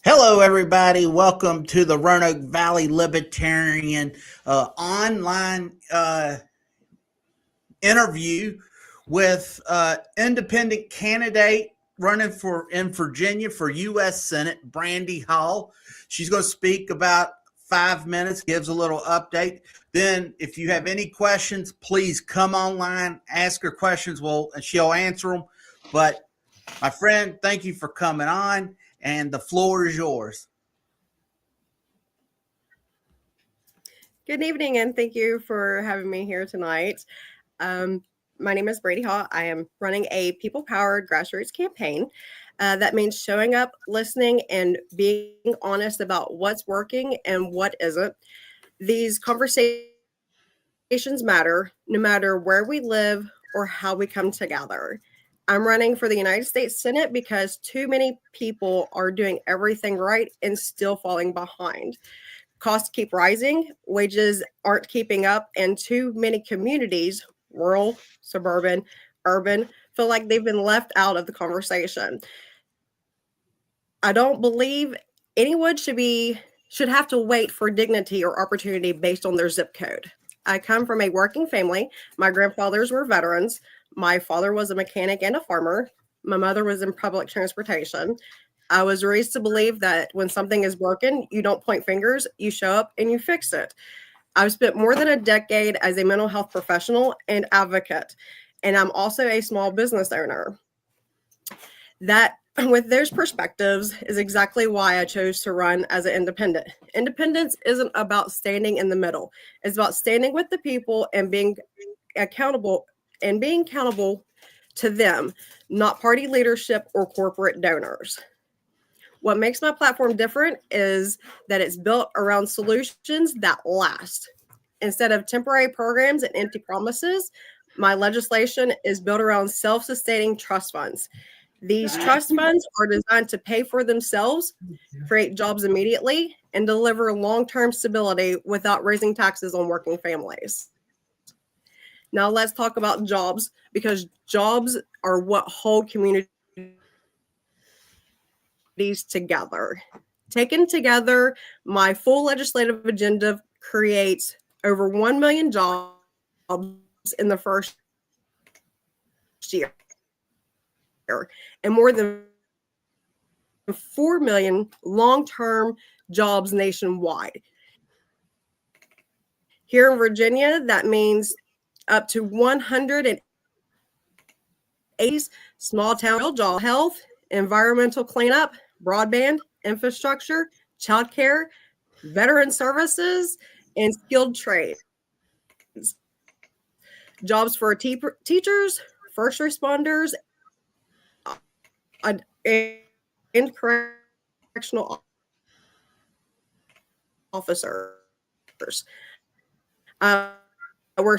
Hello, everybody. Welcome to the Roanoke Valley Libertarian online interview with independent candidate running for in Virginia for U.S. Senate, Brandi Hall. She's going to speak about 5 minutes, gives a little update. Then, if you have any questions, please come online, ask her questions. And she'll answer them. But my friend, thank you for coming on, and the floor is yours. Good evening, and thank you for having me here tonight. My name is Brandi Hall. I am running a people-powered grassroots campaign. That means showing up, listening, and being honest about what's working and what isn't. These conversations matter no matter where we live or how we come together. I'm running for the United States Senate because too many people are doing everything right and still falling behind. Costs keep rising, wages aren't keeping up, and too many communities, rural, suburban, urban, feel like they've been left out of the conversation. I don't believe anyone should have to wait for dignity or opportunity based on their zip code. I come from a working family. My grandfathers were veterans. My father was a mechanic and a farmer. My mother was in public transportation. I was raised to believe that when something is broken, you don't point fingers, you show up and you fix it. I've spent more than a decade as a mental health professional and advocate, and I'm also a small business owner. That, with those perspectives, is exactly why I chose to run as an independent. Independence isn't about standing in the middle. It's about standing with the people and being accountable to them, not party leadership or corporate donors. What makes my platform different is that it's built around solutions that last. Instead of temporary programs and empty promises, my legislation is built around self-sustaining trust funds. These trust funds are designed to pay for themselves, create jobs immediately, and deliver long-term stability without raising taxes on working families. Now let's talk about jobs, because jobs are what hold communities together. Taken together, my full legislative agenda creates over 1 million jobs in the first year and more than 4 million long-term jobs nationwide. Here in Virginia, that means up to 180 small town job health, environmental cleanup, broadband, infrastructure, childcare, veteran services, and skilled trades. Jobs for teachers, first responders, and correctional officers. We're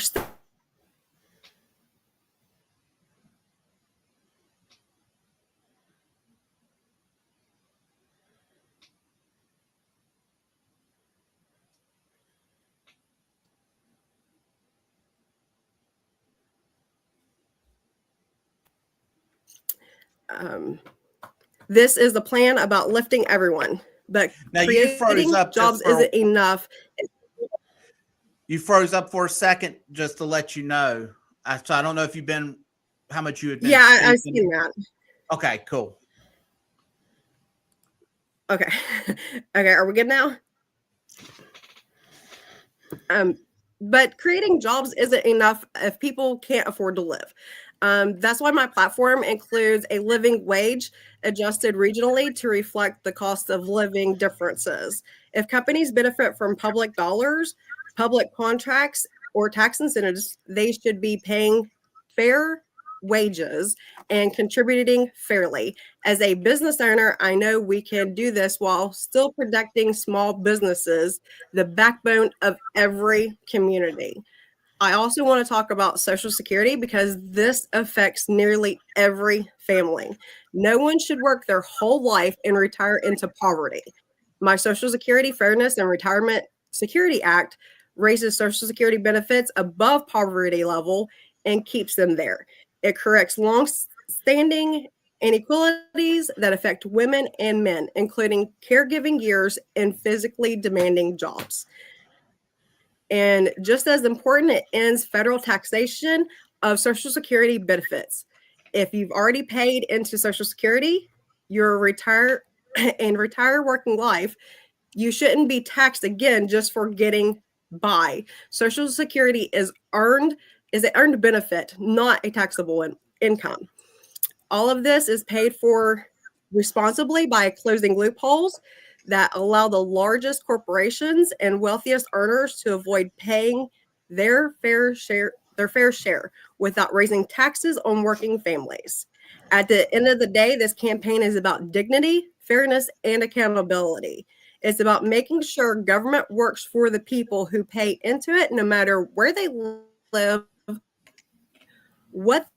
this is the plan about lifting everyone, but Now creating jobs isn't enough. You froze up for a second, just to let you know. So I don't know if you've been, how much you had been. Yeah, I've seen that. Okay, cool. Okay. Okay, are we good now? But creating jobs isn't enough if people can't afford to live. That's why my platform includes a living wage adjusted regionally to reflect the cost of living differences. If companies benefit from public dollars, public contracts, or tax incentives, they should be paying fair wages and contributing fairly. As a business owner, I know we can do this while still protecting small businesses, the backbone of every community. I also want to talk about Social Security because this affects nearly every family. No one should work their whole life and retire into poverty. My Social Security Fairness and Retirement Security Act raises Social Security benefits above poverty level and keeps them there. It corrects long-standing inequalities that affect women and men, including caregiving years and physically demanding jobs. And just as important, it ends federal taxation of Social Security benefits. If you've already paid into Social Security, your retire working life, you shouldn't be taxed again just for getting by. Social Security is an earned benefit, not a taxable income. All of this is paid for responsibly by closing loopholes that allow the largest corporations and wealthiest earners to avoid paying their fair share without raising taxes on working families. At the end of the day, this campaign is about dignity, fairness, and accountability. It's about making sure government works for the people who pay into it, no matter where they live, what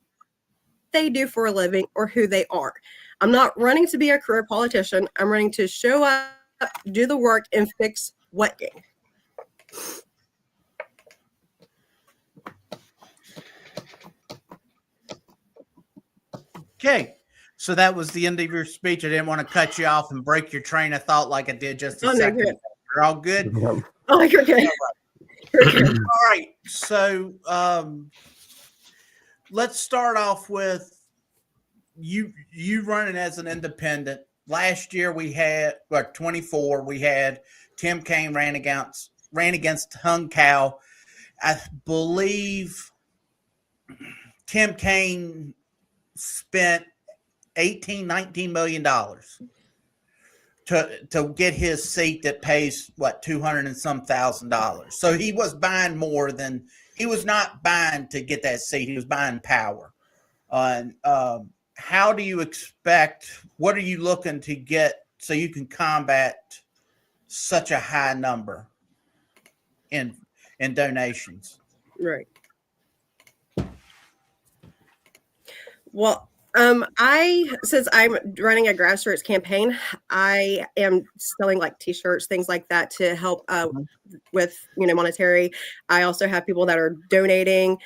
they do for a living, or who they are. I'm not running to be a career politician. I'm running to show up, do the work, and fix what game. Okay. So that was the end of your speech. I didn't want to cut you off and break your train of thought like I did just a second. No, you're all good? Oh, you're good. All right. So let's start off with you running as an independent. Last year we had 24. We had Tim Kaine ran against Hung Kao. I believe Tim Kaine spent $19 million to get his seat that pays $200 and some thousand. So he was buying more than he was not buying to get that seat. He was buying power. How do you expect? What are you looking to get so you can combat such a high number in donations? Right. Well, since I'm running a grassroots campaign, I am selling like T-shirts, things like that to help with monetary. I also have people that are donating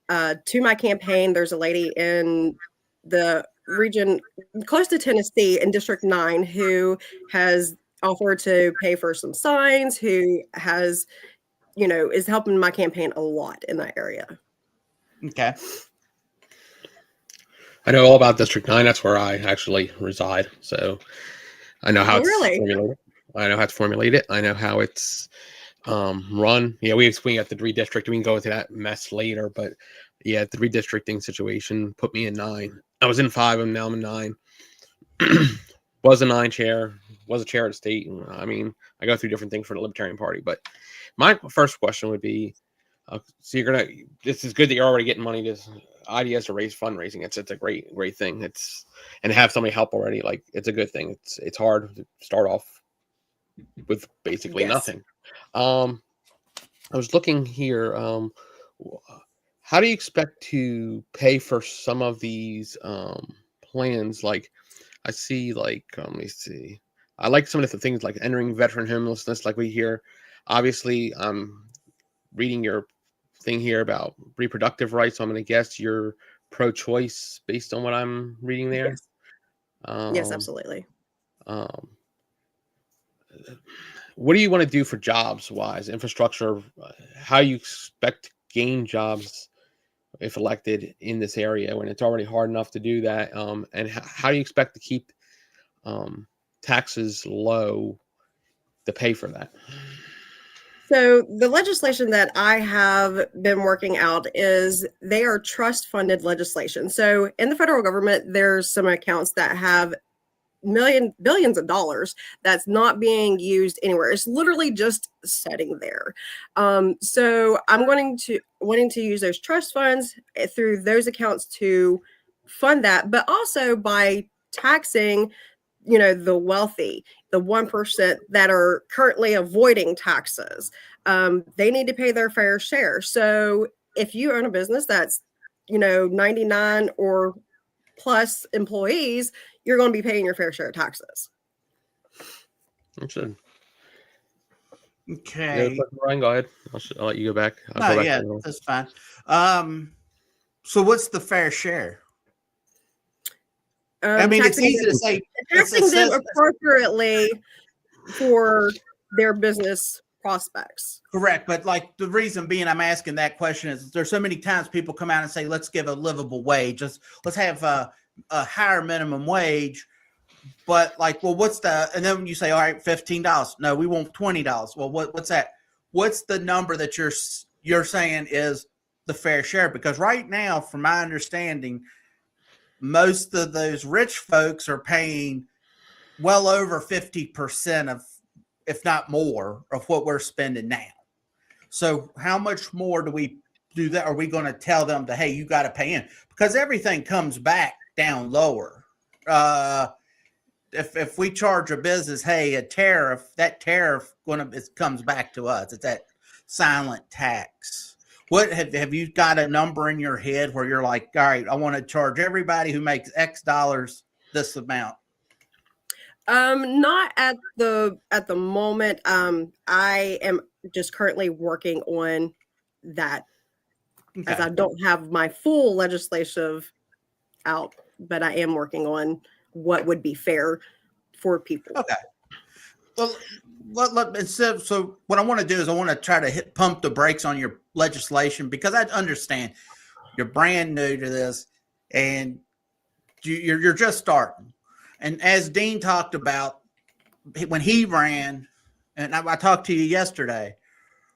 to my campaign. There's a lady in the region close to Tennessee in District 9 who has offered to pay for some signs, who has, is helping my campaign a lot in that area. Okay. I know all about District 9. That's where I actually reside. So I know how it's formulated. I know how to formulate it. I know how it's run. Yeah, we got the redistricting. We can go into that mess later. But yeah, the redistricting situation put me in 9. I was in 5 and now I'm in 9. Was a 9 chair. Was a chair at the state. And, I mean, I go through different things for the Libertarian Party. But my first question would be, so this is good that you're already getting money to ideas to raise fundraising. It's a great thing. And have somebody help already. Like, it's a good thing. It's hard to start off with basically nothing. I was looking here. How do you expect to pay for some of these plans? Like, I see, like, let me see. I like some of the things like entering veteran homelessness, like we hear. Obviously, I'm reading your thing here about reproductive rights. So I'm going to guess you're pro-choice based on what I'm reading there. Yes, yes, absolutely. What do you want to do for jobs wise, infrastructure? How you expect to gain jobs if elected in this area when it's already hard enough to do that? And how do you expect to keep taxes low to pay for that? So the legislation that I have been working out they are trust funded legislation. So in the federal government, there's some accounts that have billions of dollars that's not being used anywhere. It's literally just sitting there. So I'm wanting to use those trust funds through those accounts to fund that, but also by taxing the wealthy, the 1% that are currently avoiding taxes. They need to pay their fair share. So if you own a business that's 99 or plus employees, you're going to be paying your fair share of taxes. Understood. Okay. Ryan, go ahead. I'll let you go back. Yeah, that's fine. So what's the fair share? I mean, it's easy to say. Taxing them appropriately for their business prospects. Correct. But like the reason being I'm asking that question is there's so many times people come out and say, let's give a livable wage. Let's have a higher minimum wage. But like, well, and then you say, all right, $15. No, we want $20. Well, what's that? What's the number that you're saying is the fair share? Because right now, from my understanding, most of those rich folks are paying well over 50% of, if not more, of what we're spending now. So how much more do we do that? Are we going to tell them that, hey, you got to pay in? Because everything comes back down lower. If we charge a business, hey, a tariff, that tariff it comes back to us. It's that silent tax. What have you got a number in your head where you're like, all right, I want to charge everybody who makes X dollars this amount? Not at the moment. I am just currently working on that, as I don't have my full legislative out, but I am working on what would be fair for people. Okay. Well, so what I want to do is I want to try to pump the brakes on your legislation, because I understand you're brand new to this and you're just starting. And as Dean talked about when he ran, and I talked to you yesterday,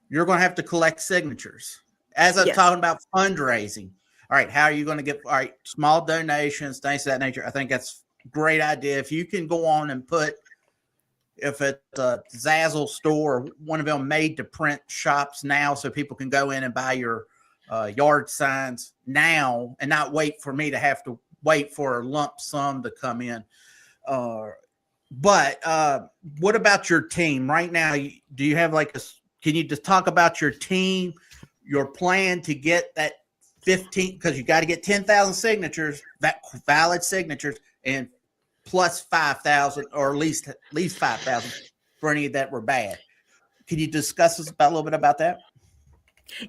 you're going to have to collect signatures. As I'm talking about fundraising, all right, how are you going to get, all right, small donations, things of that nature? I think that's a great idea. If you can go on and put, if it's a Zazzle store or one of them made to print shops now, so people can go in and buy your yard signs now and not wait for me to have to wait for a lump sum to come in. But what about your team right now? Do you have can you just talk about your team, your plan to get that 15, because you got to get 10,000 signatures, that valid signatures, and plus 5,000, or at least 5,000 for any that were bad. Can you discuss a little bit about that?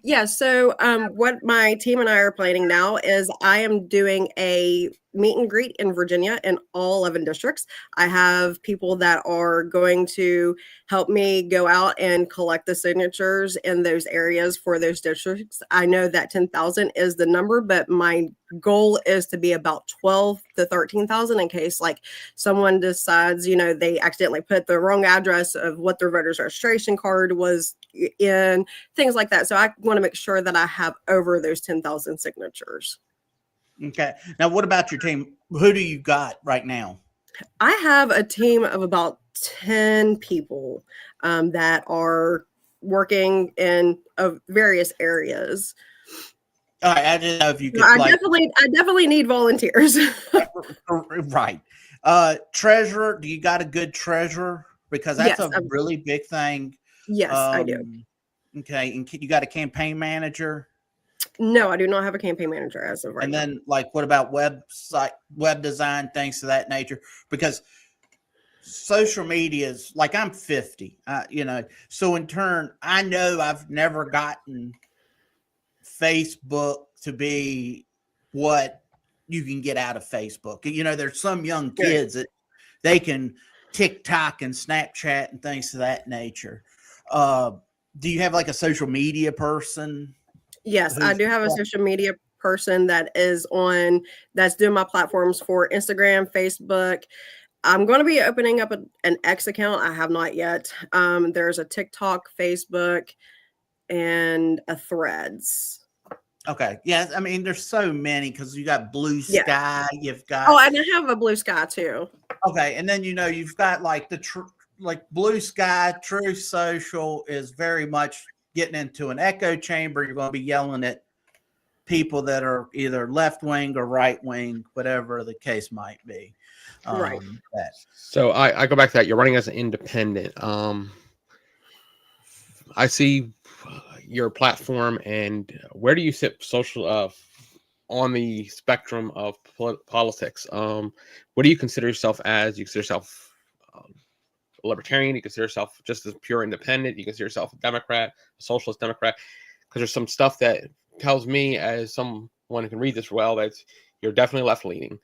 Yeah. So what my team and I are planning now is I am doing a meet and greet in Virginia in all 11 districts. I have people that are going to help me go out and collect the signatures in those areas for those districts. I know that 10,000 is the number, but my goal is to be about 12 to 13,000 in case someone decides, they accidentally put the wrong address of what their voter's registration card was in, things like that. So I want to make sure that I have over those 10,000 signatures. Okay. Now, what about your team? Who do you got right now? I have a team of about 10 people that are working in various areas. I didn't know if you could. I definitely need volunteers. Right. Treasurer, do you got a good treasurer? Because that's a really big thing. Yes, I do. Okay. And you got a campaign manager? No, I do not have a campaign manager as of right now. And then what about web design, things of that nature? Because social media is I'm 50, so in turn, I know I've never gotten Facebook to be what you can get out of Facebook. There's some young kids that they can TikTok and Snapchat and things of that nature. Do you have a social media person? Yes, I do have a social media person that's doing my platforms for Instagram, Facebook. I'm going to be opening up an X account. I have not yet. There's a TikTok, Facebook, and a Threads. Okay. Yeah. I mean, there's so many because you got Blue Sky. You've got. Oh, and I have a Blue Sky too. Okay. And then, you've got Blue Sky, True Social is very much getting into an echo chamber. You're going to be yelling at people that are either left wing or right wing, whatever the case might be. Right. So I go back to that. You're running as an independent. I see your platform, and where do you sit social on the spectrum of politics? What do you consider yourself as? You consider yourself a libertarian? You consider yourself just as pure independent? You consider yourself a Democrat, a socialist Democrat? Because there's some stuff that tells me, as someone who can read this well, that you're definitely left leaning.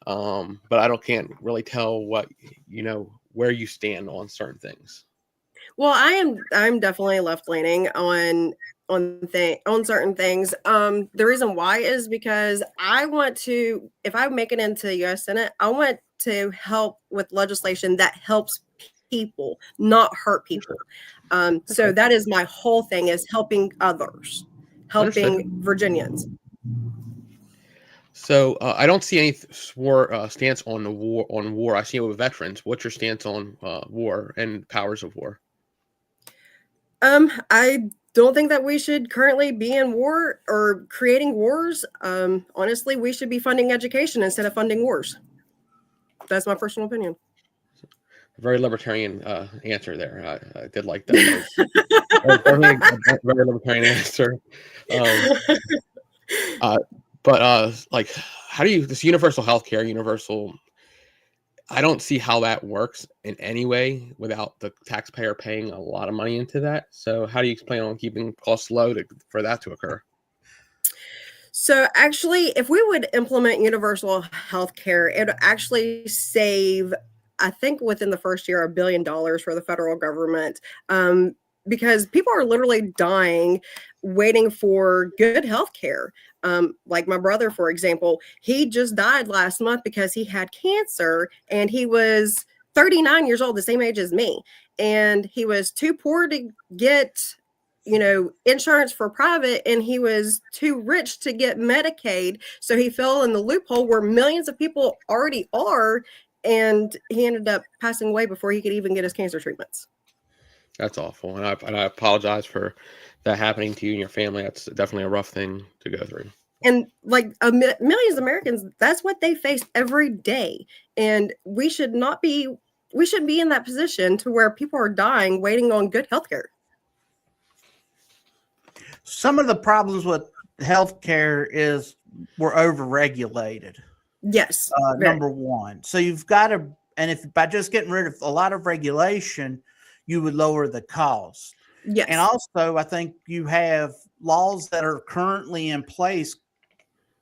But I can't really tell what, where you stand on certain things. Well, I'm definitely left leaning on certain things. The reason why is because I want to, if I make it into the U.S. Senate, I want to help with legislation that helps people, not hurt people. So that is my whole thing, is helping others, helping Virginians. So I don't see any stance on the war. I see it with veterans. What's your stance on war and powers of war? I don't think that we should currently be in war or creating wars. Honestly, we should be funding education instead of funding wars. That's my personal opinion. Very libertarian answer there. I did like that. Very libertarian answer. But like, how do you, this universal healthcare, I don't see how that works in any way without the taxpayer paying a lot of money into that. So how do you plan on keeping costs low for that to occur? So actually, if we would implement universal health care, it would actually save, I think within the first year, $1 billion for the federal government. Because people are literally dying waiting for good health care. Like my brother, for example, he just died last month because he had cancer, and he was 39 years old, the same age as me. And he was too poor to get, insurance for private, and he was too rich to get Medicaid. So he fell in the loophole where millions of people already are, and he ended up passing away before he could even get his cancer treatments. That's awful. And I apologize for that happening to you and your family. That's definitely a rough thing to go through. And like millions of Americans, that's what they face every day. And we shouldn't be in that position to where people are dying waiting on good healthcare. Some of the problems with healthcare is we're overregulated. Yes. Number one. So you've got to, and if by just getting rid of a lot of regulation, you would lower the cost. Yes. And also, I think you have laws that are currently in place,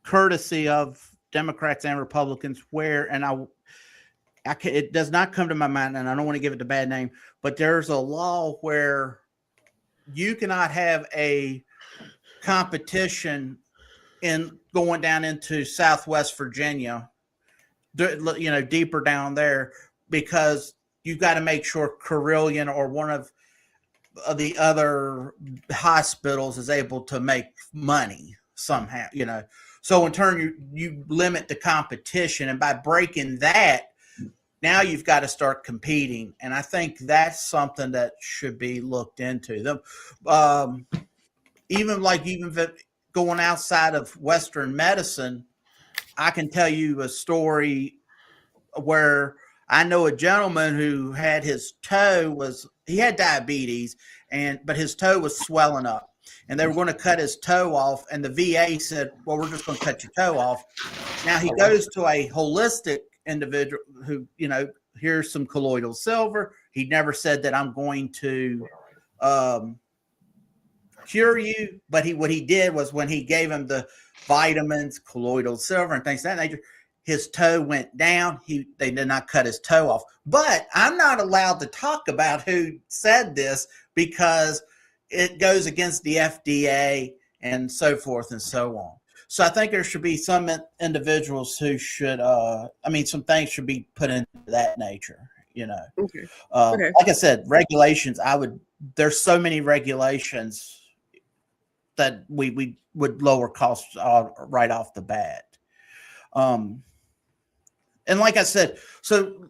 courtesy of Democrats and Republicans, where, and it does not come to my mind, and I don't want to give it a bad name, but there's a law where you cannot have a competition in going down into Southwest Virginia, deeper down there, because you've got to make sure Carilion or one of the other hospitals is able to make money somehow, So in turn, you limit the competition. And by breaking that, now you've got to start competing. And I think that's something that should be looked into. Even going outside of Western medicine, I can tell you a story where I know a gentleman who had his he had diabetes, but his toe was swelling up, and they were going to cut his toe off. And the VA said, well, we're just going to cut your toe off. Now he goes to a holistic individual who, here's some colloidal silver. He never said that I'm going to cure you, but what he did was, when he gave him the vitamins, colloidal silver, and things of that nature, his toe went down. They did not cut his toe off. But I'm not allowed to talk about who said this because it goes against the FDA and so forth and so on. So I think there should be some individuals who should, some things should be put into that nature, Okay. Like I said, regulations, there's so many regulations that we would lower costs right off the bat. And like I said, so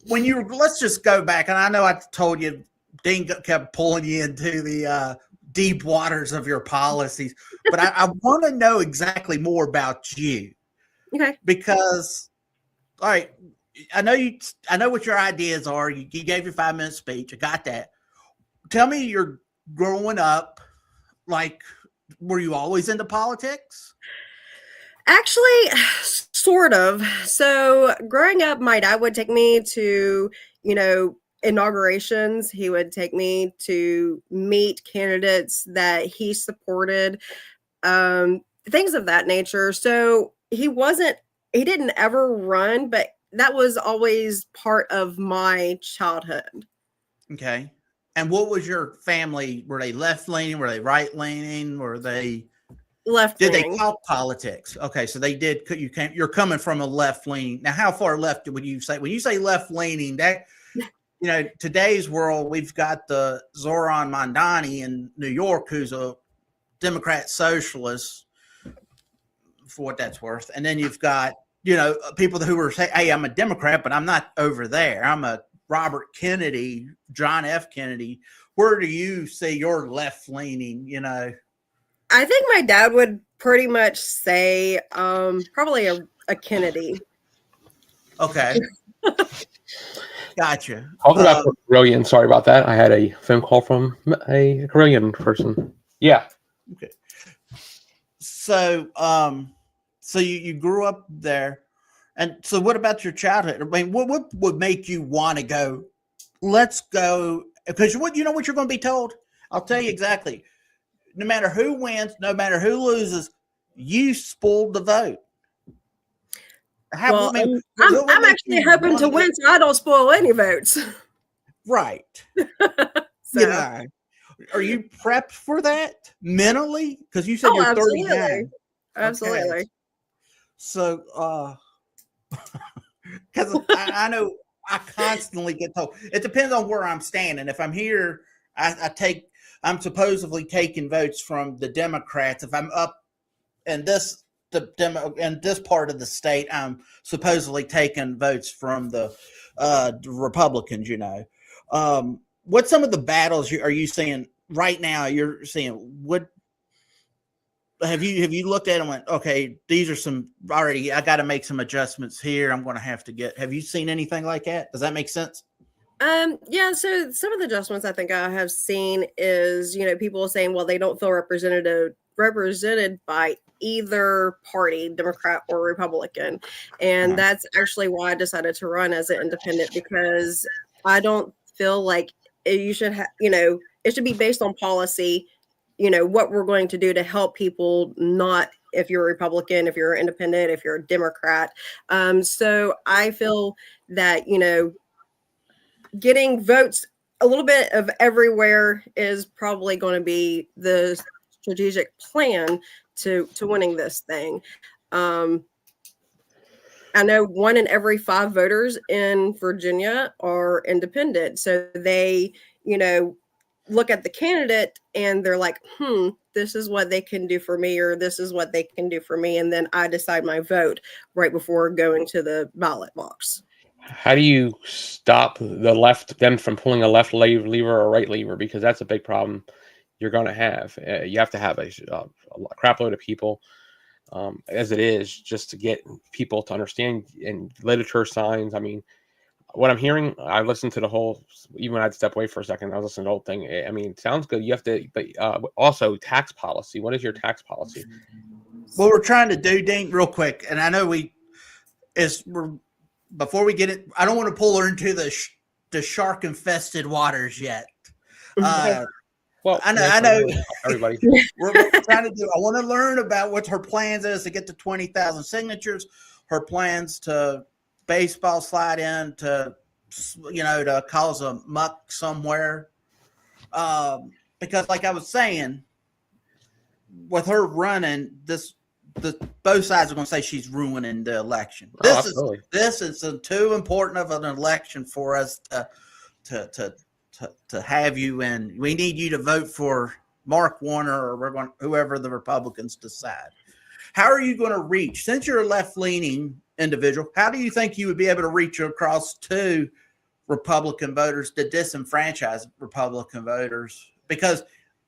let's just go back. And I know I told you, Dean kept pulling you into the deep waters of your policies, but I want to know exactly more about you. Okay. Because, all right, I know what your ideas are. You gave your 5-minute speech. I got that. Tell me, you're growing up, were you always into politics? Actually, sort of. So growing up, my dad would take me to, inaugurations. He would take me to meet candidates that he supported, things of that nature. So he wasn't he didn't ever run, but that was always part of my childhood. Okay. And what was your family? Were they left leaning? Were they right leaning? Were they left leaning? Did they talk politics? Okay, so they did. You're coming from a left leaning. Now, how far left would you say? When you say left leaning, that today's world, we've got the Zoran Mondani in New York, who's a Democrat socialist, for what that's worth, and then you've got people who are saying, "Hey, I'm a Democrat, but I'm not over there. I'm a Robert Kennedy, John F. Kennedy." Where do you see your left leaning? I think my dad would pretty much say probably a Kennedy. Okay. Gotcha. Talking about Korean, sorry about that. I had a phone call from a Korean person. Yeah. Okay. So, so you grew up there, and so what about your childhood? I mean, what would make you want to go? Let's go, because what you're going to be told. I'll tell you exactly. No matter who wins, no matter who loses, you spoiled the vote. I'm actually hoping to win, so I don't spoil any votes. Right. So. Are you prepped for that mentally? Because you said you're 39. Absolutely. Okay. So, because I know I constantly get told, it depends on where I'm standing. If I'm here, I'm supposedly taking votes from the Democrats. If I'm up in this part of the state, I'm supposedly taking votes from the Republicans. What's some of the battles are you seeing right now? You're seeing what have you looked at and went, okay, these are some already, I got to make some adjustments here. I'm going to have to have you seen anything like that? Does that make sense? Yeah, so some of the adjustments I think I have seen is, people saying, well, they don't feel represented by either party, Democrat or Republican. And that's actually why I decided to run as an independent, because I don't feel like you should it should be based on policy, what we're going to do to help people, not if you're a Republican, if you're an independent, if you're a Democrat. So I feel that, getting votes a little bit of everywhere is probably going to be the strategic plan to winning this thing. I know 1 in every 5 voters in Virginia are independent. So they, look at the candidate and they're like, this is what they can do for me, or this is what they can do for me. And then I decide my vote right before going to the ballot box. How do you stop them from pulling a left lever or right lever? Because that's a big problem you're going to have. You have to have a crap load of people, as it is, just to get people to understand, and literature, signs. I mean, what I'm hearing, I listened to the whole, even when I'd step away for a second, I was listening to the whole thing. I mean, it sounds good. You have to, but also tax policy. What is your tax policy? What we're trying to do, Dean, real quick, and I know before we get it, I don't want to pull her into the shark infested waters yet. Well, I know everybody. we're trying to do. I want to learn about what her plans is to get to 20,000 signatures. Her plans to baseball slide in to cause a muck somewhere. Because, like I was saying, with her running this. Both sides are going to say she's ruining the election. This is too important of an election for us to have you in. We need you to vote for Mark Warner, or whoever the Republicans decide. How are you going to reach, since you're a left-leaning individual, how do you think you would be able to reach across to Republican voters to disenfranchise Republican voters? Because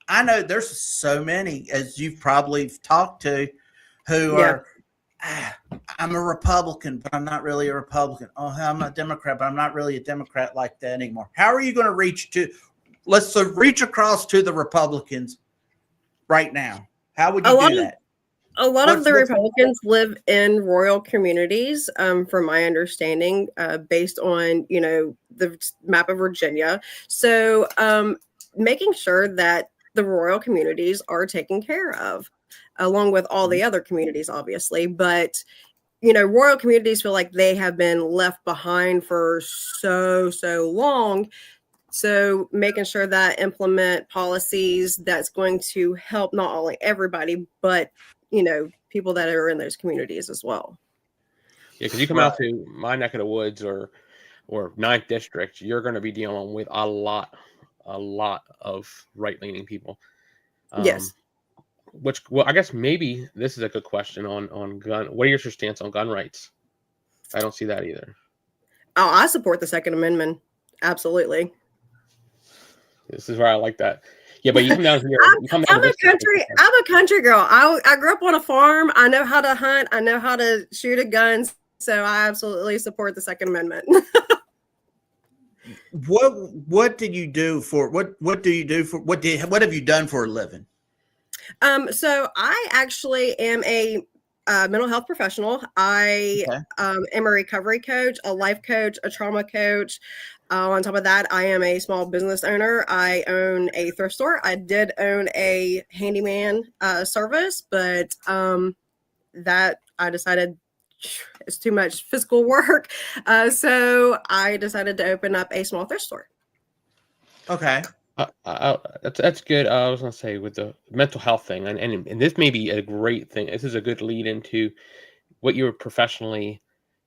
I know there's so many, as you've probably talked to, who are, I'm a Republican, but I'm not really a Republican. Oh, I'm a Democrat, but I'm not really a Democrat like that anymore. How are you going to reach across to the Republicans right now? How would you do that? A lot of the Republicans live in rural communities, from my understanding, based on, the map of Virginia. So making sure that the rural communities are taken care of, along with all the other communities, obviously. But rural communities feel like they have been left behind for so long. So making sure that implement policies that's going to help not only everybody, but, people that are in those communities as well. Yeah, because you come out to my neck of the woods or 9th district, you're going to be dealing with a lot of right-leaning people. Yes. Well, I guess maybe this is a good question on gun. What are your stance on gun rights? I don't see that either. Oh, I support the Second Amendment. Absolutely. This is where I like that. Yeah, but you come down here. I'm a country girl. I grew up on a farm. I know how to hunt. I know how to shoot a gun. So I absolutely support the Second Amendment. What did you do for what do you do for what have you done for a living? So I actually am a mental health professional. I am a recovery coach, a life coach, a trauma coach. On top of that, I am a small business owner. I own a thrift store. I did own a handyman service, but that I decided it's too much physical work. So I decided to open up a small thrift store. Okay. That's good. I was going to say with the mental health thing, and this may be a great thing. This is a good lead into what you're professionally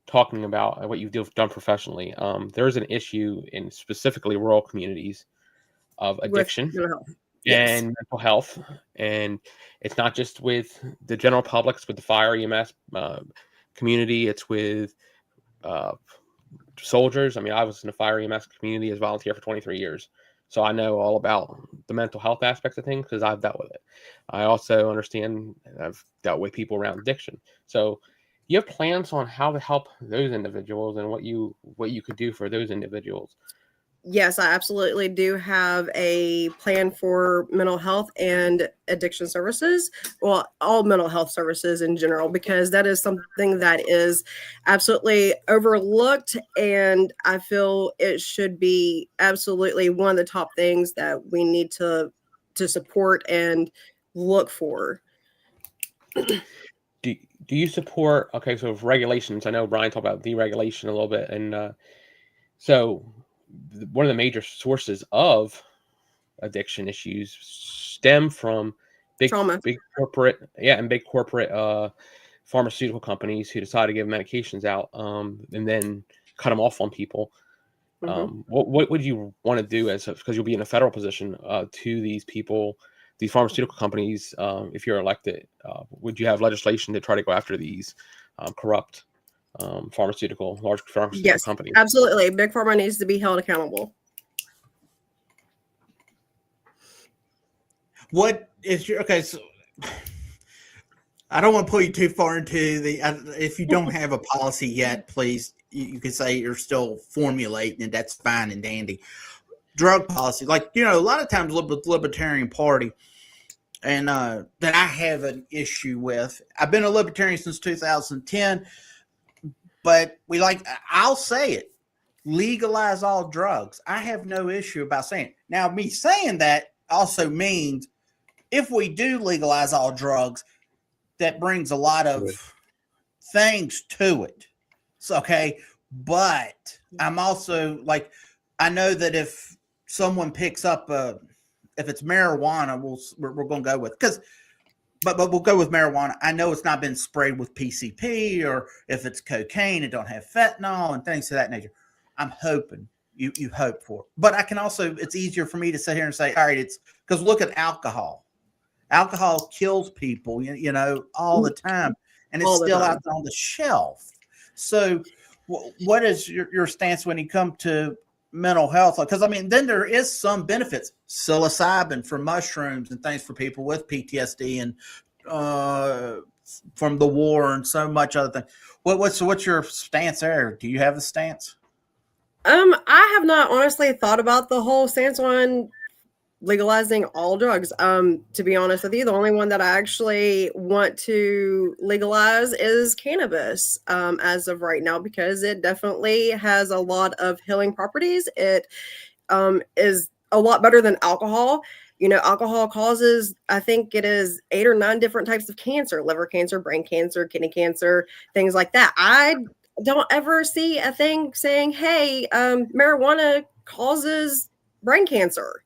talking about and what you've done professionally. There's an issue in specifically rural communities of addiction and mental health. And it's not just with the general public, it's with the fire EMS community. It's with soldiers. I mean, I was in the fire EMS community as a volunteer for 23 years. So I know all about the mental health aspects of things because I've dealt with it. I also understand I've dealt with people around addiction. So you have plans on how to help those individuals and what you could do for those individuals? Yes, I absolutely do have a plan for mental health and addiction services. Well, all mental health services in general, because that is something that is absolutely overlooked. And I feel it should be absolutely one of the top things that we need to support and look for. Do you support, okay, so regulations, I know Brian talked about deregulation a little bit. And so one of the major sources of addiction issues stem from big corporate pharmaceutical companies who decide to give medications out and then cut them off on people. What would you want to do because you'll be in a federal position to these people, these pharmaceutical companies, if you're elected? Would you have legislation to try to go after these corrupt large pharmaceutical companies? Absolutely. Big Pharma needs to be held accountable. What is your so I don't want to pull you too far into if you don't have a policy yet, please, you can say you're still formulating, and that's fine and dandy. Drug policy, like, a lot of times with the Libertarian Party, and that I have an issue with. I've been a Libertarian since 2010. But I'll say it, legalize all drugs. I have no issue about saying it. Now, me saying that also means if we do legalize all drugs, that brings a lot of things to it. So, okay. But I'm also I know that if someone picks up if it's marijuana, we're going to go with, But we'll go with marijuana. I know it's not been sprayed with PCP, or if it's cocaine, it don't have fentanyl and things of that nature. I'm hoping you hope for it. But I can also, it's easier for me to sit here and say, all right, it's because look at alcohol. Alcohol kills people, all the time, and it's still out on the shelf. So what is your stance when you come to mental health? Because then there is some benefits, psilocybin for mushrooms and things for people with PTSD and from the war and so much other thing. What's your stance there? Do you have a stance? I have not honestly thought about the whole stance on legalizing all drugs. To be honest with you, the only one that I actually want to legalize is cannabis as of right now, because it definitely has a lot of healing properties. It is a lot better than alcohol. Alcohol causes, I think it is 8 or 9 different types of cancer: liver cancer, brain cancer, kidney cancer, things like that. I don't ever see a thing saying, hey, marijuana causes brain cancer.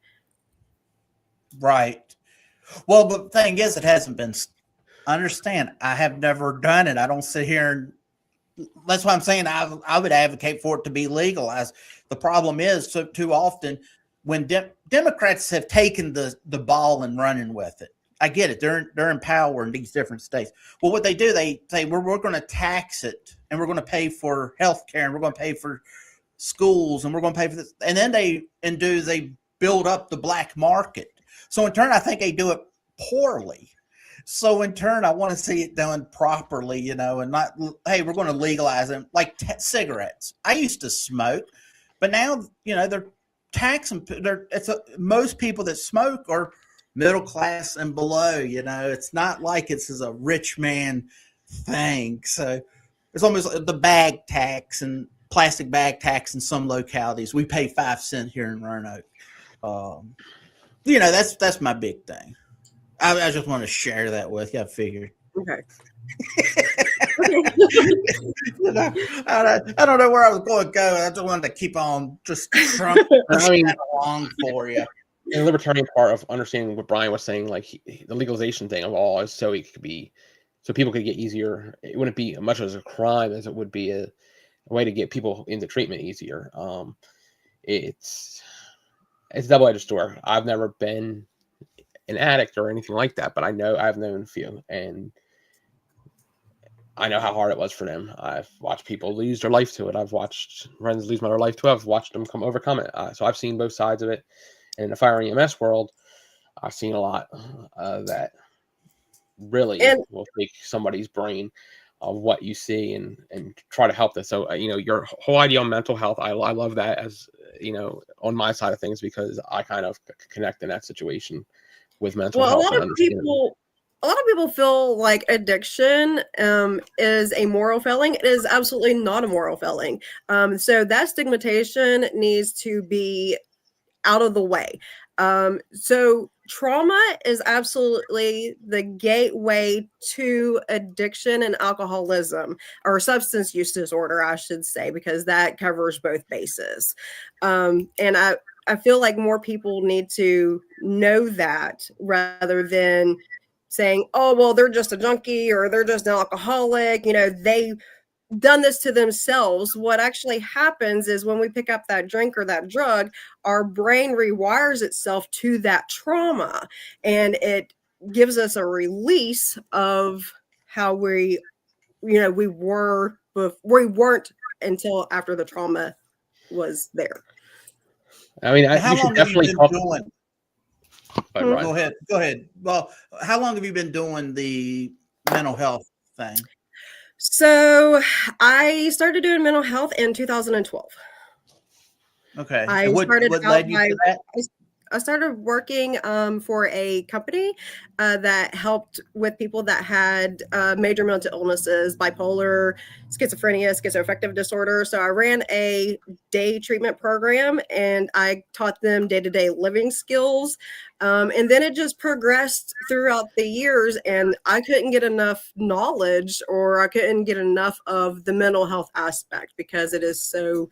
Right. Well, the thing is, it hasn't been. Understand, I have never done it. I don't sit here and that's why I'm saying I would advocate for it to be legalized. The problem is, so too often when Democrats have taken the ball and running with it. I get it. They're in power in these different states. Well, what they do, they say we're going to tax it, and we're going to pay for health care, and we're going to pay for schools, and we're going to pay for this. And then they build up the black market. So in turn, I think they do it poorly. So in turn, I want to see it done properly, and not, hey, we're going to legalize them like cigarettes. I used to smoke, but now, they're taxing. Most people that smoke are middle class and below. It's not like it's a rich man thing. So it's almost the bag tax and plastic bag tax in some localities. We pay 5 cents here in Roanoke. That's my big thing. I just want to share that with you. I figured. Okay. I don't know where I was going to go. I just wanted to keep on just along for you. The libertarian part of understanding what Brian was saying, like the legalization thing of all, is so people could get easier. It wouldn't be as much as a crime as it would be a way to get people into treatment easier. It's a double-edged sword. I've never been an addict or anything like that, but I've known a few, and I know how hard it was for them. I've watched people lose their life to it. I've watched friends lose their life to it. I've watched them overcome it. So I've seen both sides of it. And in the fire and EMS world, I've seen a lot that really will take somebody's brain of what you see and try to help this. So, your whole idea on mental health, I love that as, on my side of things, because I kind of connect in that situation with mental health. A lot of people feel like addiction is a moral failing. It is absolutely not a moral failing. So that stigmatization needs to be out of the way. So trauma is absolutely the gateway to addiction and alcoholism, or substance use disorder, I should say, because that covers both bases. And I feel like more people need to know that, rather than saying, oh, well, they're just a junkie or they're just an alcoholic. They've done this to themselves. What actually happens is when we pick up that drink or that drug, our brain rewires itself to that trauma, and it gives us a release of how we weren't until after the trauma was there. I mean, how long have you been doing? Go ahead. Well, how long have you been doing the mental health thing? So I started doing mental health in 2012. Okay. What led you to that? I started working for a company that helped with people that had major mental illnesses, bipolar, schizophrenia, schizoaffective disorder. So I ran a day treatment program, and I taught them day-to-day living skills. And then it just progressed throughout the years, and I couldn't get enough knowledge, or I couldn't get enough of the mental health aspect, because it is so,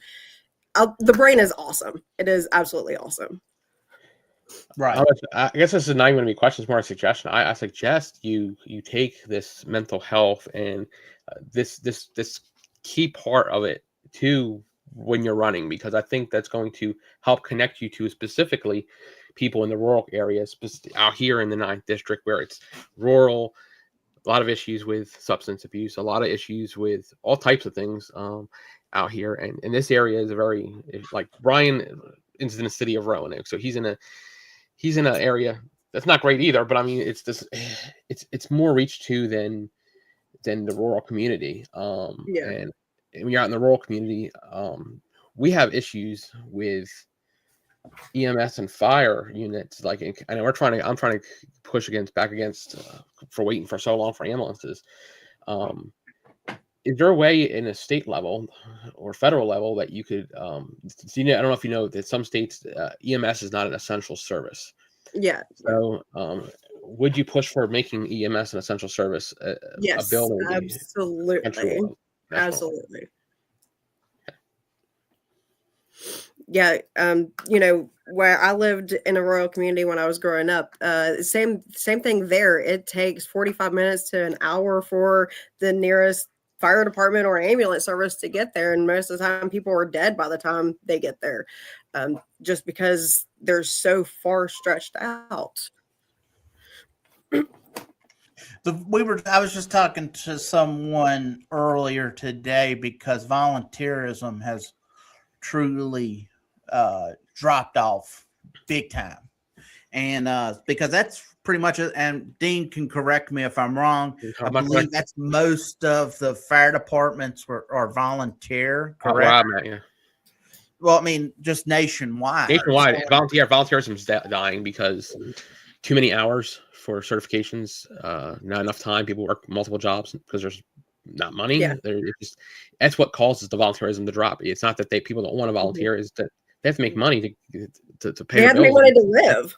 the brain is awesome. It is absolutely awesome. Right. I guess this is not even going to be questions, more a suggestion. I suggest you take this mental health and this key part of it to when you're running, because I think that's going to help connect you to specifically people in the rural areas out here in the 9th district, where it's rural, a lot of issues with substance abuse, a lot of issues with all types of things out here. And this area is like Brian is in the city of Roanoke, so he's in an area that's not great either, but I mean, it's more reach to than the rural community. And when you're out in the rural community, we have issues with EMS and fire units. Like, and I'm trying to push back against for waiting for so long for ambulances. Is there a way in a state level or federal level that you could, I don't know if you know that some states EMS is not an essential service. Yeah. So, would you push for making EMS an essential service? Yes, a bill absolutely. national? Absolutely. Yeah, you know, where I lived in a rural community when I was growing up, same thing there. It takes 45 minutes to an hour for the nearest fire department or ambulance service to get there, and most of the time people are dead by the time they get there, just because they're so far stretched out. I was just talking to someone earlier today because volunteerism has truly dropped off big time, and because that's pretty much it. And Dean can correct me if I'm wrong. I believe that's most of the fire departments are volunteer. Correct? Where I'm at, yeah. Well, I mean, just nationwide. Volunteerism is dying because too many hours for certifications, not enough time. People work multiple jobs because there's not money. Yeah. That's what causes the volunteerism to drop. It's not that people don't want to volunteer; is that they have to make money to pay. They have to make money to live.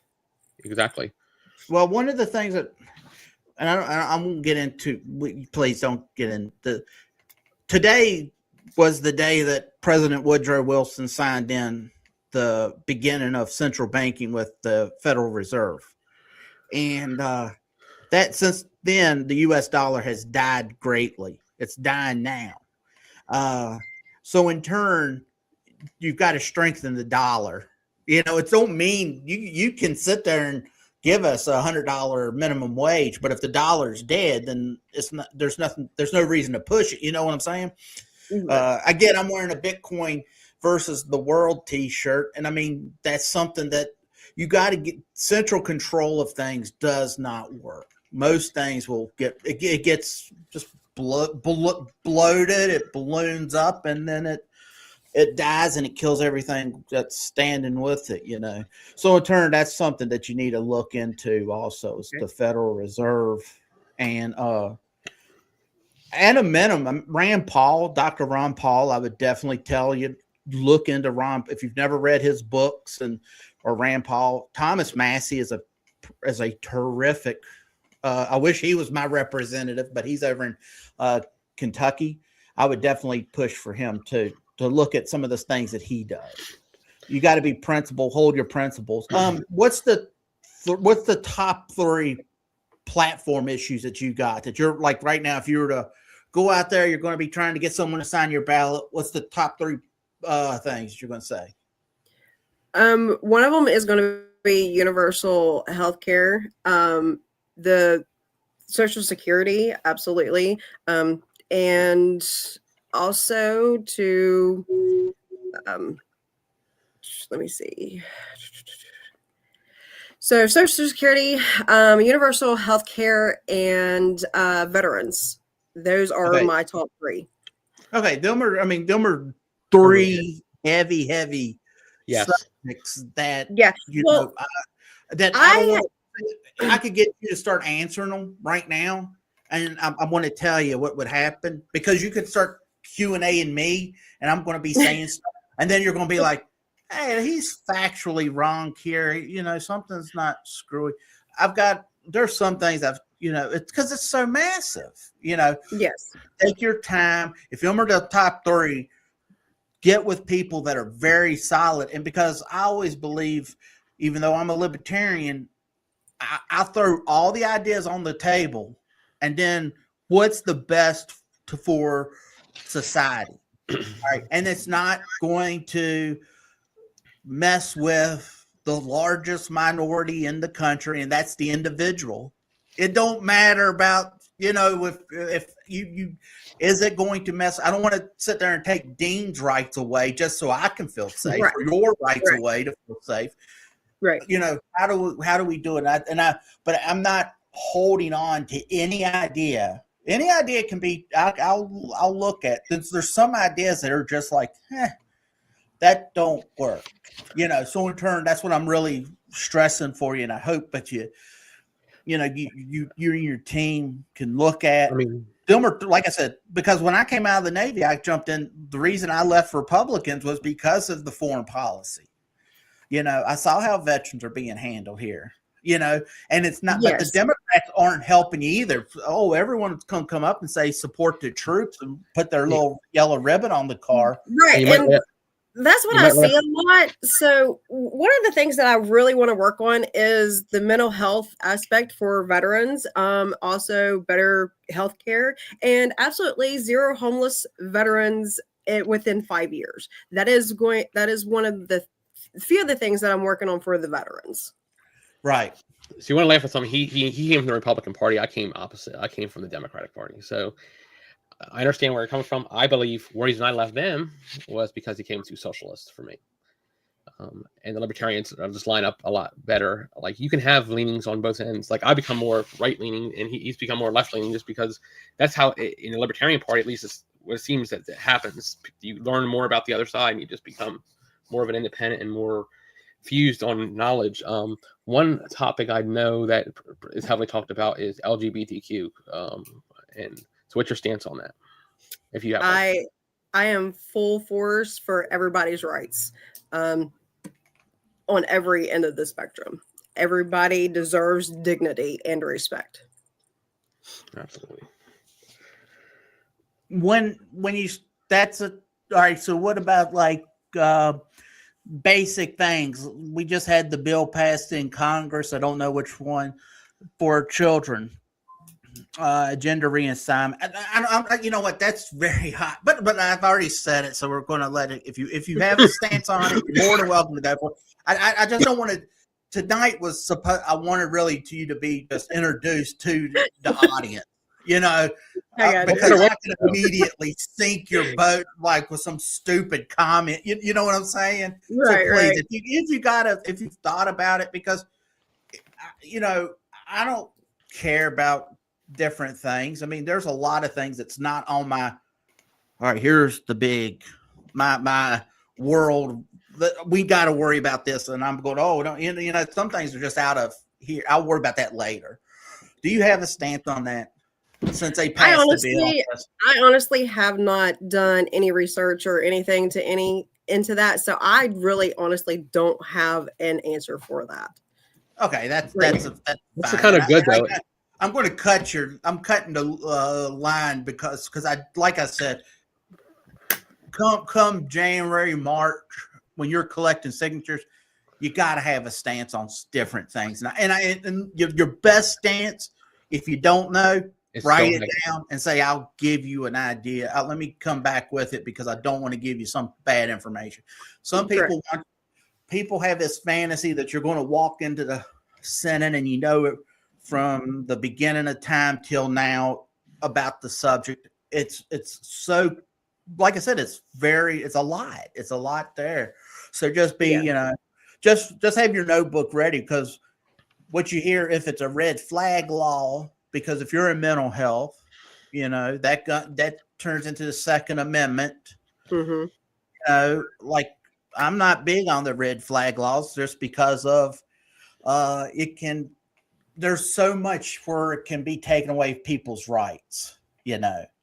Exactly. Well, one of the things that, and I won't get into. Please don't get into. Today was the day that President Woodrow Wilson signed in the beginning of central banking with the Federal Reserve. And that since then, the U.S. dollar has died greatly. It's dying now. So in turn, you've got to strengthen the dollar. You know, it don't mean you can sit there and give us $100 minimum wage, but if the dollar's dead, then it's not. There's no reason to push it. You know what I'm saying? Again, I'm wearing a Bitcoin versus the world T-shirt, and I mean that's something that you got to get. Central control of things does not work. Most things will it gets just bloated, it balloons up, and then it dies and it kills everything that's standing with it, you know. So in turn, that's something that you need to look into also is the Federal Reserve and at a minimum, Dr. Ron Paul, I would definitely tell you, look into Ron. If you've never read his books or Rand Paul, Thomas Massey is a terrific, I wish he was my representative, but he's over in Kentucky. I would definitely push for him to look at some of the things that he does. You got to be principled, hold your principles. What's the top 3 platform issues that you got that you're like right now? If you were to go out there, you're going to be trying to get someone to sign your ballot. What's the top 3 things you're going to say? One of them is going to be universal health care, the Social Security, absolutely, and also to let me see. So Social Security, universal health care, and veterans. Those are my top 3. Okay, them are 3 heavy subjects that I could get you to start answering them right now, and I want to tell you what would happen because you could start Q&A-ing me, and I'm going to be saying stuff, and then you're going to be like, hey, he's factually wrong here. You know, something's not screwy. There's some things it's because it's so massive, you know. Yes. Take your time. If you're the top 3, get with people that are very solid. And because I always believe, even though I'm a libertarian, I'll throw all the ideas on the table and then what's the best for society. All right. And it's not going to mess with the largest minority in the country, and that's the individual. It don't matter about, if you is it going to mess? I don't want to sit there and take Dean's rights away just so I can feel safe, or your rights away to feel safe. Right. How do we do it? But I'm not holding on to any idea. Any idea can be. I'll look at. There's some ideas that are just like, that don't work. So in turn, that's what I'm really stressing for you, and I hope that you and your team can look at. Them are, like I said, because when I came out of the Navy, I jumped in. The reason I left Republicans was because of the foreign policy. I saw how veterans are being handled here. and it's not, Yes. but the Democrats aren't helping you either. Oh, everyone's come up and say support the troops and put their little yellow ribbon on the car. Right. And that's what I see a lot. So one of the things that I really want to work on is the mental health aspect for veterans, also better health care, and absolutely zero homeless veterans within 5 years. That is one of the few of the things that I'm working on for the veterans. Right. So you want to laugh at something? He came from the Republican Party. I came opposite. I came from the Democratic Party. So I understand where you're coming from. I believe the reason I left them was because he came too socialist for me. And the libertarians just line up a lot better. Like, you can have leanings on both ends. Like, I become more right leaning, and he's become more left leaning, just because that's how in the Libertarian Party, at least, is what it seems that it happens. You learn more about the other side, and you just become more of an independent and more fused on knowledge. One topic I know that is heavily talked about is LGBTQ. And so, what's your stance on that? If you have, I am full force for everybody's rights. On every end of the spectrum, everybody deserves dignity and respect. Absolutely. All right. So what about like basic things? We just had the bill passed in Congress. I don't know which one, for children, gender reassignment. I you know what? That's very hot, but I've already said it, so we're going to let it. If you have a stance on it, you're more than welcome to go for it. I just don't want to. Tonight was supposed. I wanted really to you to be just introduced to the audience. Because I'm not going to immediately sink your boat like with some stupid comment. You know what I'm saying? Right, so please, right. if you've thought about it, because I don't care about different things. I mean, there's a lot of things that's not on my. All right, here's the big my world. We got to worry about this, and I'm going. Oh, don't some things are just out of here. I'll worry about that later. Do you have a stance on that? Since they passed the bill, I honestly have not done any research or anything into that, so I really honestly don't have an answer for that. Okay, that's kind of good though. I'm going to cut I'm cutting the line because like I said, come January, March, when you're collecting signatures, you got to have a stance on different things. And your best stance, if you don't know, write it down and say, I'll give you an idea. Let me come back with it because I don't want to give you some bad information. Some people have this fantasy that you're going to walk into the Senate and you know it from the beginning of time till now about the subject. It's so, like I said, it's a lot. It's a lot there. So just just have your notebook ready, because what you hear, if it's a red flag law, because if you're in mental health, that turns into the Second Amendment. Mm-hmm. Like, I'm not big on the red flag laws just because of there's so much where it can be taken away people's rights.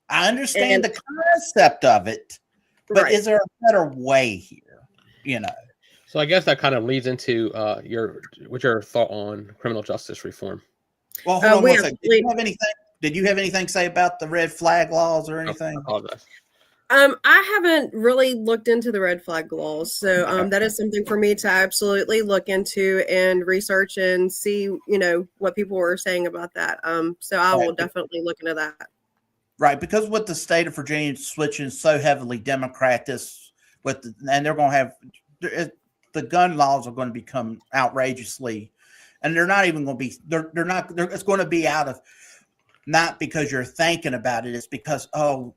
I understand the concept of it, but is there a better way here? So I guess that kind of leads into what's your thought on criminal justice reform? Well, hold on one second. Did you have anything to say about the red flag laws or anything? I apologize. I haven't really looked into the red flag laws, so that is something for me to absolutely look into and research and see, what people were saying about that. So I will definitely look into that. Right, because with the state of Virginia switching so heavily Democrat, and they're going to have the gun laws are going to become outrageously, and they're not even going to be. It's going to be out of. Not because you're thinking about it, it's because,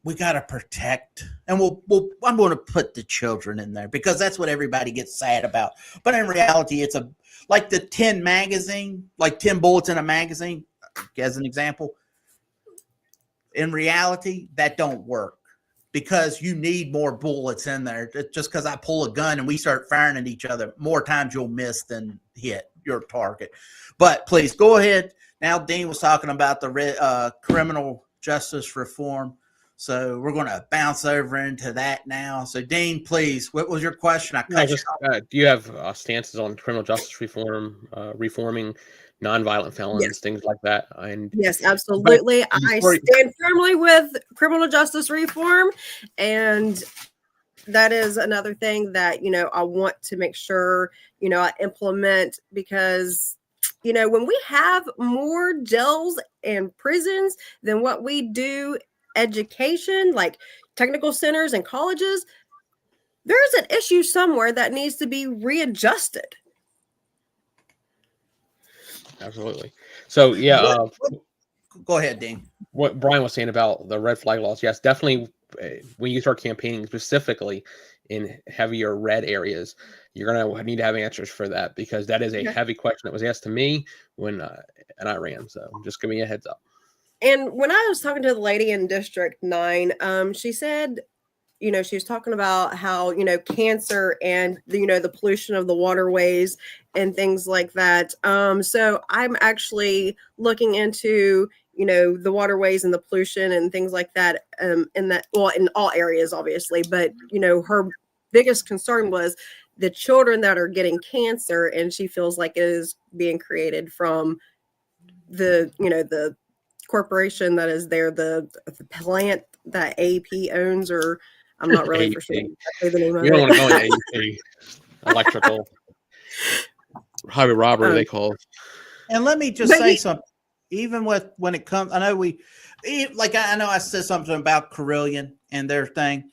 we got to protect. And I'm going to put the children in there because that's what everybody gets sad about. But in reality, it's like the 10 magazine, like 10 bullets in a magazine, as an example. In reality, that don't work because you need more bullets in there. Just because I pull a gun and we start firing at each other, more times you'll miss than hit your target. But please go ahead. Now, Dean was talking about the criminal justice reform. So we're going to bounce over into that now. So Dean, please, what was your question? Do you have stances on criminal justice reform, reforming nonviolent felons, things like that? And yes, absolutely. I stand firmly with criminal justice reform, and that is another thing that, I want to make sure, I implement, because, when we have more jails and prisons than what we do education, like technical centers and colleges, there's an issue somewhere that needs to be readjusted. Absolutely. So, yeah. Go ahead, Dean. What Brian was saying about the red flag laws, yes, definitely. When you start campaigning specifically in heavier red areas, you're going to need to have answers for that, because that is a heavy question that was asked to me when and I ran. So just give me a heads up. And when I was talking to the lady in District 9, she said, she was talking about how, cancer and the pollution of the waterways and things like that. So I'm actually looking into, the waterways and the pollution and things like that, in all areas, obviously. But, her biggest concern was the children that are getting cancer, and she feels like it is being created from the corporation that is there, the plant that AP owns, or I'm not really for sure exactly the name of it. You don't want to go into AP, electrical highway robbery, they call it. And let me just say something. Even when it comes, I know I know I said something about Carillion and their thing.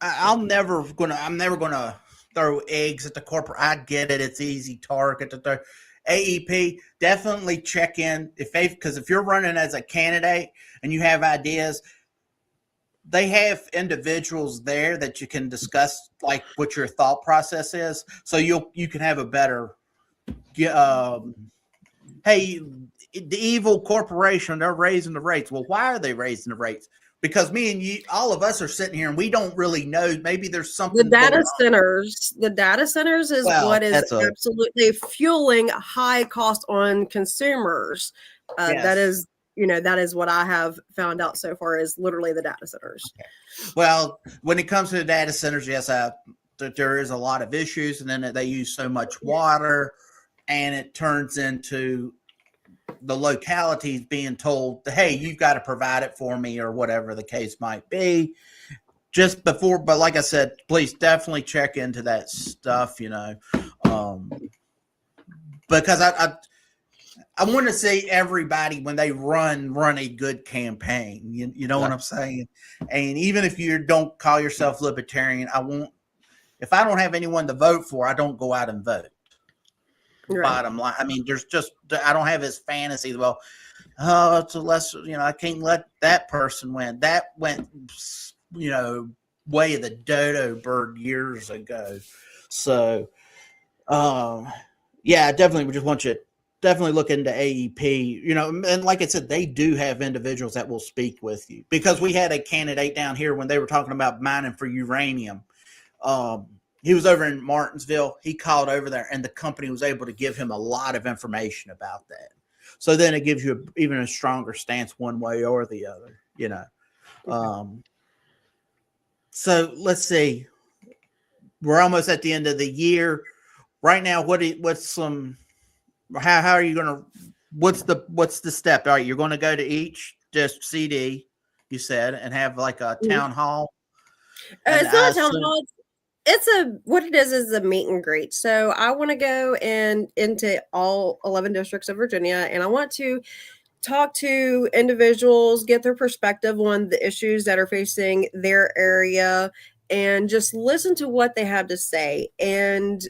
I'm never gonna throw eggs at the corporate. I get it; it's easy target to throw. AEP, definitely check in because if you're running as a candidate and you have ideas, they have individuals there that you can discuss like what your thought process is, so you can have a better hey, the evil corporation, they're raising the rates. Well, why are they raising the rates? Because me and you, all of us are sitting here and we don't really know. Maybe there's something. The data centers is what is absolutely fueling high cost on consumers. That is, that is what I have found out so far, is literally the data centers. Okay. Well, when it comes to the data centers, yes, there is a lot of issues, and then they use so much water, and it turns into the localities being told, hey, you've got to provide it for me, or whatever the case might be. Just before, but like I said, please definitely check into that stuff, because I want to see everybody when they run a good campaign. You know what I'm saying? And even if you don't call yourself libertarian, if I don't have anyone to vote for, I don't go out and vote. Right. Bottom line, I mean, I don't have this fantasy. Well, it's a lesser, I can't let that person win. That went, way of the dodo bird years ago. So, yeah, I definitely just want you to definitely look into AEP, and like I said, they do have individuals that will speak with you, because we had a candidate down here when they were talking about mining for uranium. He was over in Martinsville. He called over there, and the company was able to give him a lot of information about that. So then it gives you even a stronger stance one way or the other, So let's see. We're almost at the end of the year. Right now, how are you going to, what's the step? All right, you're going to go to each just CD, you said, and have like a town hall. It's not a town hall. What it is a meet and greet. So I want to go into all 11 districts of Virginia, and I want to talk to individuals, get their perspective on the issues that are facing their area, and just listen to what they have to say, and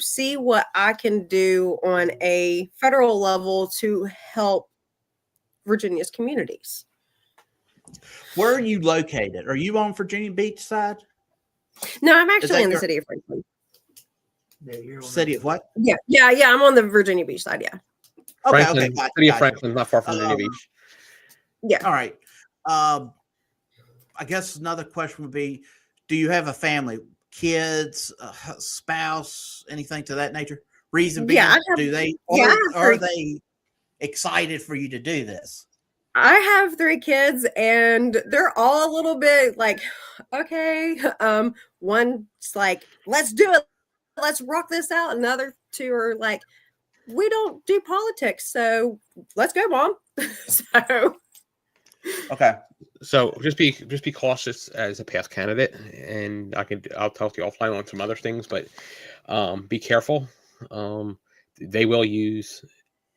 see what I can do on a federal level to help Virginia's communities. Where are you located? Are you on Virginia Beach side? No, I'm actually in the city of Franklin. City of what? Yeah. I'm on the Virginia Beach side. Yeah. Okay. City of Franklin, not far from Virginia Beach. Yeah. All right. I guess another question would be: do you have a family, kids, spouse, anything to that nature? Reason being, are they excited for you to do this? I have 3 kids, and they're all a little bit like, okay. One's like, let's do it. Let's rock this out. Another 2 are like, we don't do politics, so let's go, Mom. So Okay. So just be cautious as a past candidate, and I'll talk to you offline on some other things, but be careful. They will use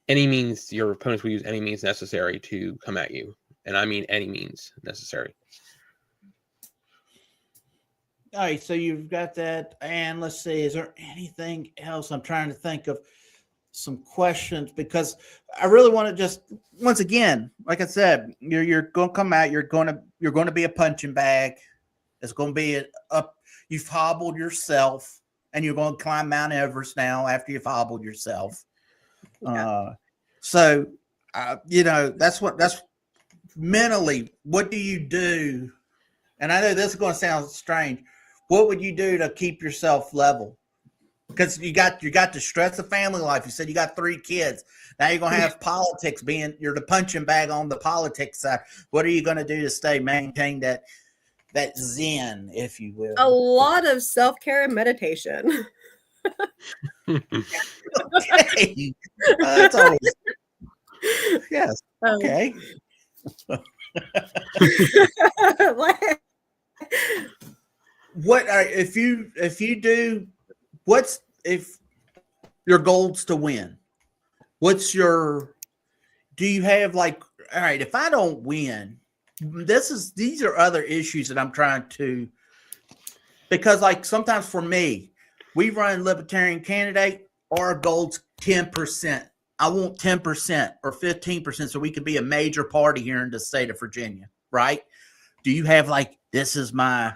any means. Your opponents will use any means necessary to come at you, and I mean any means necessary. All right, so you've got that, and let's see, is there anything else? I'm trying to think of some questions, because I really want to just, once again, like I said, you're going to come out, you're going to be a punching bag. It's going to be you've hobbled yourself, and you're going to climb Mount Everest now after you've hobbled yourself. Yeah. That's mentally, what do you do? And I know this is going to sound strange. What would you do to keep yourself level? Because you got the stress of family life. You said you got 3 kids. Now you're going to have politics you're the punching bag on the politics side. What are you going to do to maintain that zen, if you will? A lot of self-care and meditation. Okay. That's always, yes. Okay. If your goal's to win, do you have like, all right, if I don't win, these are other issues that I'm trying to, because like sometimes for me, we run libertarian candidate, our goal's 10%. I want 10% or 15% so we can be a major party here in the state of Virginia, right? Do you have like, this is my, all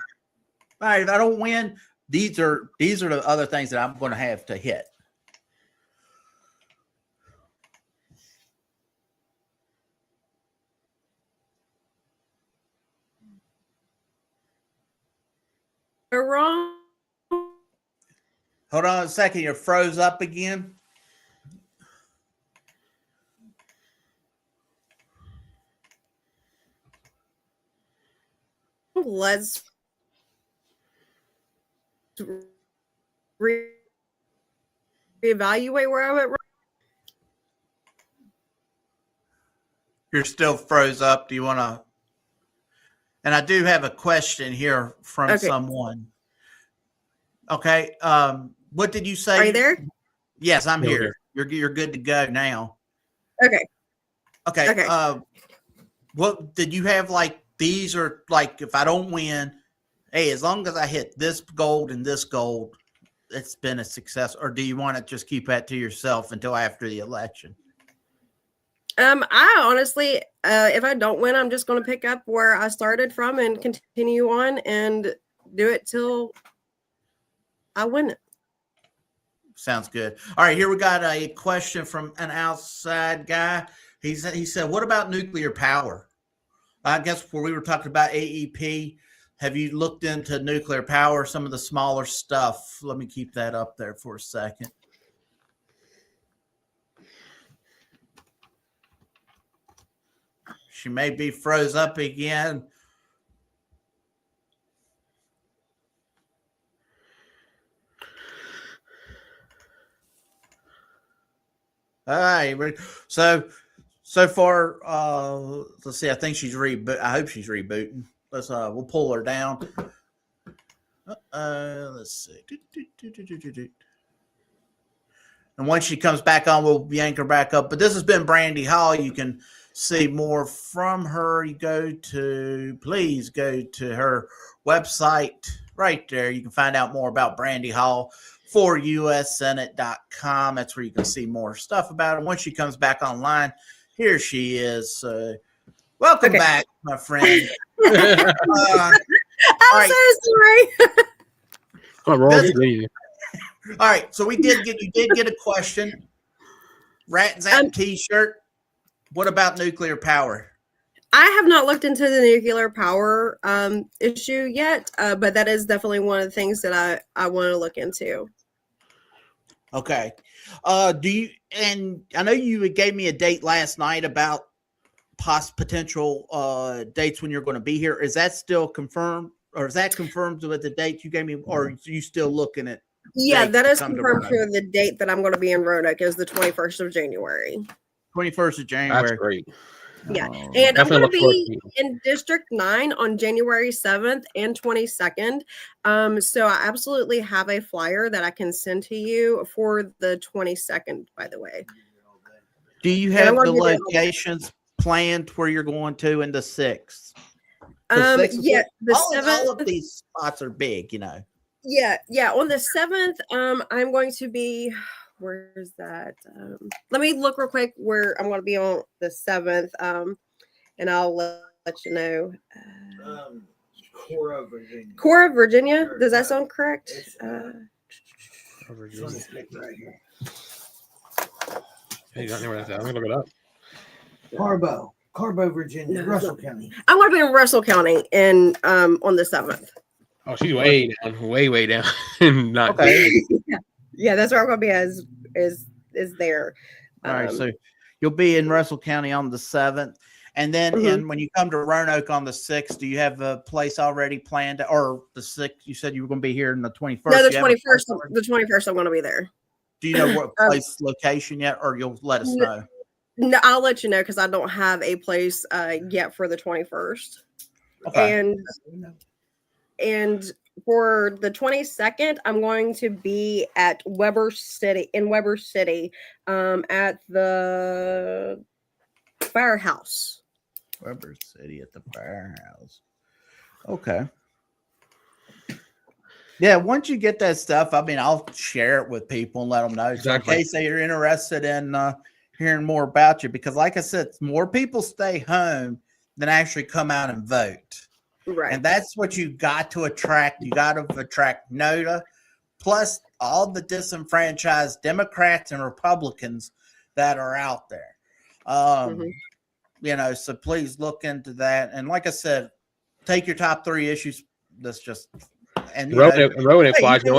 right, if I don't win, these are the other things that I'm going to have to hit. You're wrong. Hold on a second. You're froze up again. Let's reevaluate where I went wrong. You're still froze up. Do you want to? And I do have a question here from someone. Okay. What did you say? Are you there? Yes, I'm here. You're good to go now. Okay. What did you have? Like, these are like, if I don't win, hey, as long as I hit this gold and this gold, it's been a success. Or do you want to just keep that to yourself until after the election? I honestly, if I don't win, I'm just going to pick up where I started from and continue on and do it till I win it. Sounds good. All right, here we got a question from an outside guy. He said, what about nuclear power? I guess where we were talking about AEP, have you looked into nuclear power, some of the smaller stuff? Let me keep that up there for a second. She may be froze up again. All right. So far, let's see. I think she's I hope she's rebooting. We'll pull her down. Let's see. And once she comes back on, we'll yank her back up. But this has been Brandi Hall. You can see more from her. Please go to her website right there. You can find out more about Brandi Hall for ussenate.com. That's where you can see more stuff about her. Once she comes back online, here she is. Welcome back, my friend. I'm so sorry. All right, so you did get a question. Rat Zap T-shirt. What about nuclear power? I have not looked into the nuclear power issue yet, but that is definitely one of the things that I want to look into. Okay. And I know you gave me a date last night about potential dates when you're going to be here. Is that still confirmed, or is that confirmed with the date you gave me, or are you still looking at? Yeah, that is confirmed for the date that I'm going to be in Roanoke is the 21st of January. 21st of January. That's great. Yeah, and I'm going to be in District 9 on January 7th and 22nd. So I absolutely have a flyer that I can send to you for the 22nd, by the way. Do you have the locations planned where you're going to in the 6th? Yeah, the 7th. All of these spots are big, you know. Yeah. On the 7th, I'm going to be... Where's that? Let me look real quick where I'm going to be on the 7th, and I'll let you know. Cora, Virginia. Cora, Virginia. Does that sound correct? Virginia. Hey, you got anywhere that? I'm going to look it up. Carbo, Virginia, Russell County. I'm going to be in Russell County on the 7th. Oh, she's way down, way down. Not okay. Yeah, that's where I'm going to be is there. All right, so you'll be in Russell County on the 7th. And then when you come to Roanoke on the 6th, do you have a place already planned? Or the 6th, you said you were going to be here on the 21st. No, the 21st. The 21st, I'm going to be there. Do you know what place location yet, or you'll let us know? No, I'll let you know because I don't have a place yet for the 21st. Okay. And for the 22nd, I'm going to be at Weber City at the firehouse. Weber City at the firehouse. Okay. Yeah, once you get that stuff, I mean, I'll share it with people and let them know. Exactly. In case they're interested in hearing more about you, because like I said, more people stay home than actually come out and vote. Right. And that's what you got to attract. You got to attract NOTA, plus all the disenfranchised Democrats and Republicans that are out there. You know, so please look into that. And like I said, take your top 3 issues. That's just, and Rowan flies. You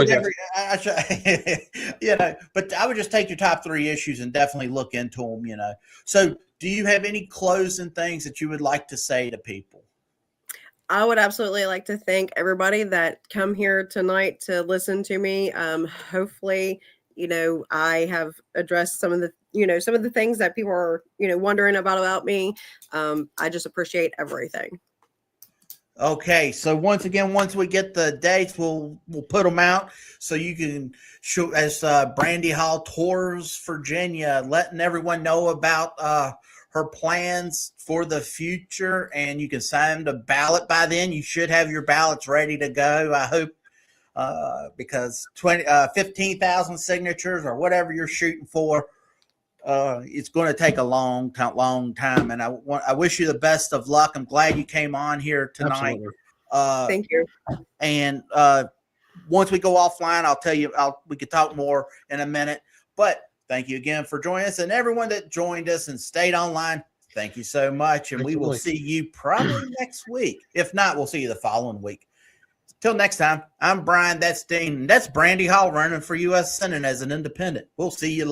know, but I would just take your top 3 issues and definitely look into them, you know. So do you have any closing things that you would like to say to people? I would absolutely like to thank everybody that come here tonight to listen to me. Hopefully, you know, I have addressed some of the things that people are, wondering about me. I just appreciate everything. Okay, so once again, once we get the dates, we'll put them out so you can show as Brandi Hall tours Virginia, letting everyone know about her plans for the future, and you can sign the ballot by then. You should have your ballots ready to go, I hope, because 15,000 signatures or whatever you're shooting for, it's going to take a long time. And I wish you the best of luck. I'm glad you came on here tonight. Thank you. And once we go offline, I'll tell you, we could talk more in a minute, but thank you again for joining us, and everyone that joined us and stayed online. Thank you so much. And we will see you probably next week. If not, we'll see you the following week. Till next time, I'm Brian. That's Dean. That's Brandi Hall running for U.S. Senate as an independent. We'll see you later.